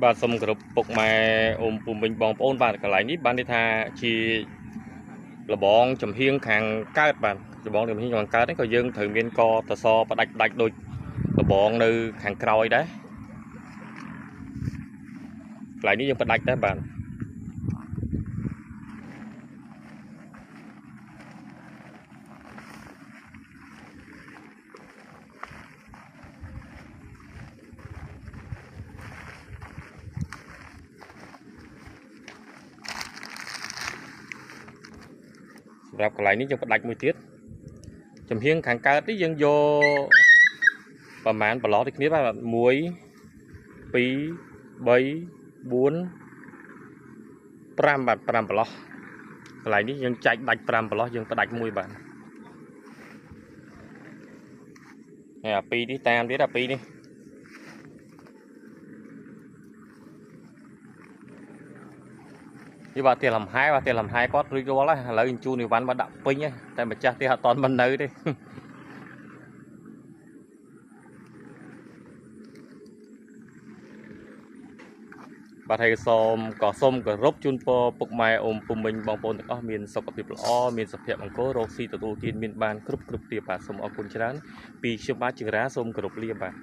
បាទសូមគោរពពុកម៉ែអ៊ំពុំវិញបងប្អូនបាទកន្លែងនេះបានន័យថាជាលបងចំហៀងខាងកើតបាទលបងចំហៀងខាងកើតនេះក៏យើងត្រូវមានកតសផ្ដាច់ដូចលបងនៅខាងក្រោយដែរកន្លែងនេះយើងផ្ដាច់ដែរបាទសម្រាប់កន្លែងនេះយើងផ្ដាច់មួយទៀតចំហៀងខាងកើតនេះយើងយកប្រមាណប្រឡោះដូចគ្នាបាទ1 2 3 4 5បាទ5ប្រឡោះកន្លែងនេះយើងចែកដាច់5ប្រឡោះយើងផ្ដាច់មួយបាទហើយអា2នេះតាមទៀតអា2នេះនេះបាទទៀតលំហែបាទទៀតលំហែគាត់រួចរាល់ហើយឥឡូវជូនអីវ៉ាន់មកដាក់ពេញតែម្ចាស់ទៀតអត់តន់មិននៅទេបាទហើយសូមគោរពជូនពរពុកម៉ែអ៊ំពុំវិញបងប្អូនទាំងអស់មានសុខភាពល្អមានសុភមង្គលរកស៊ីទទួលទានមានបានគ្រប់គ្រាបាទសូមអរគុណច្រើនពីខ្ញុំបាទចង្រាសូមគោរពលាបាទ